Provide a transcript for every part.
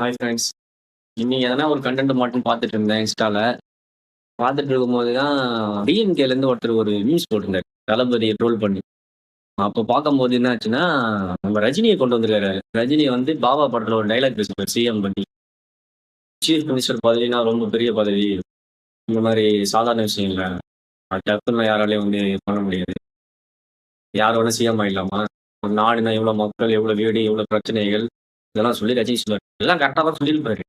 Hi friends. இன்னைக்கு எதனா ஒரு கன்டென்ட் மட்டும் பார்த்துட்டு இருந்தேன் இன்ஸ்டால. பார்த்துட்டு இருக்கும்போது தான் டிஎம்கேலேருந்து ஒருத்தர் ஒரு நியூஸ் போட்டிருந்தாரு. தளபதிய ட்ரோல் பண்ணி. அப்போ பார்க்கும்போது என்ன ஆச்சுன்னா, நம்ம ரஜினிய கொண்டு வந்திருக்காரு. ரஜினி வந்து பாபா படத்துல ஒரு டயலாக் பேசினாரு சிஎம் பண்ணி. சீஃப் மினிஸ்டர் பதவினா ரொம்ப பெரிய பதவி. இந்த மாரி சாதாரண விஷயம் இல்ல. அது டக்குன்னு யாராலயும் வந்து பண்ண முடியாது. யார் வேணா சிஎம் ஆயிடலாமா? ஒரு நாடுனா எவ்வளோ மக்கள், எவ்வளோ வீடு, எவ்வளோ பிரச்சனைகள் இதெல்லாம் சொல்லி ரஜினி சொல்லுவாரு. எல்லாம் கரெக்ட்டா தான் சொல்லியிருப்பாரு.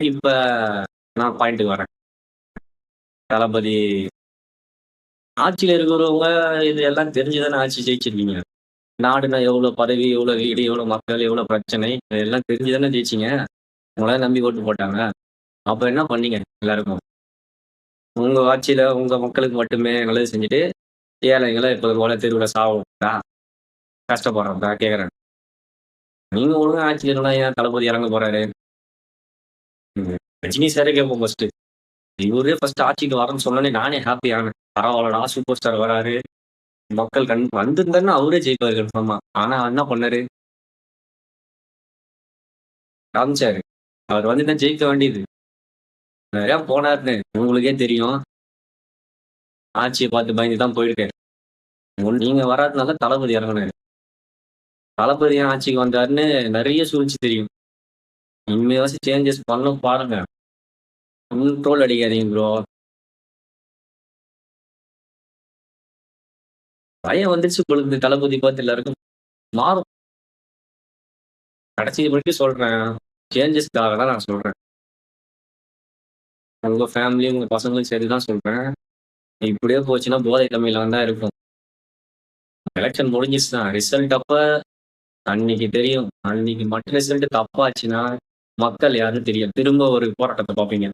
இப்ப நான் பாயிண்ட்டுக்கு வரேன். தளபதி ஆட்சியில இருக்கிறவங்க இது எல்லாம் தெரிஞ்சு தானே ஆட்சி ஜெயிச்சிருக்கீங்க. நாடுனா எவ்வளோ பதவி, எவ்வளோ வீடு, எவ்வளோ மக்கள், எவ்வளோ பிரச்சனை இதெல்லாம் தெரிஞ்சு தானே ஜெயிச்சீங்க. உங்கள நம்பி ஓட்டு போட்டாங்க. அப்ப என்ன பண்ணீங்க எல்லாருக்கும்? உங்க ஆட்சியில உங்க மக்களுக்கு மட்டுமே நல்லது செஞ்சுட்டு, ஏழைகள எப்போதும் போல தெருவுல சாவ விட்டா, கஷ்டப்படுறதா கேட்கிறேன். நீங்க ஒழுங்கா ஆட்சியில இருந்தா ஏன் தளபதி இறங்க போறாரு? ம். ரஜினி சாரே கேட்போம் ஃபர்ஸ்ட்டு. இவரே ஃபர்ஸ்ட்டு ஆட்சிக்கு வரேன்னு சொன்னோனே நானே ஹாப்பி ஆனேன். பரவால்லடா சூப்பர் ஸ்டார் வராரு. மக்கள் வந்திருந்தாருன்னா அவரே ஜெயிப்பாரு கன்ஃபார்மா. ஆனா என்ன பண்ணாரு? காமிச்சாரு. அவர் வந்து தான் ஜெயிக்க வேண்டியது. நெறையா போனாருன்னு உங்களுக்கே தெரியும். ஆட்சிய பார்த்து பயந்து தான் போயிருக்காரு. நீங்க வராதனால தளபதி இறங்குனாரு. தளபதி ஏன் ஆட்சிக்கு வந்தாருன்னு நெறைய சூழ்ச்சி தெரியும். இனிமேவாச்சும் சேஞ்சஸ் பண்ண பாருங்க. ஃபுல் ட்ரோல் அடிக்காதீங்க ப்ரோ. பயம் வந்துருச்சு பொழுது தளபதி பார்த்து எல்லாருக்கும். மாறும். கடைசி வரைக்கும் சொல்றேன். சேஞ்சஸ்க்காக தான் நான் சொல்றேன். உங்க ஃபேமிலி, உங்க பசங்களும் சரி தான் சொல்றேன். இப்படியே போச்சுன்னா போதை தமிழ்ல தான் இருக்கும். எலக்ஷன் முடிஞ்சிருச்சு தான். ரிசல்ட் அப்ப அன்னைக்கு தெரியும். அன்னைக்கு மட்டும் ரிசல்ட் தப்பாச்சுன்னா, மக்கள் யாருன்னு தெரியும். திரும்ப ஒரு போராட்டத்த பார்ப்பீங்க.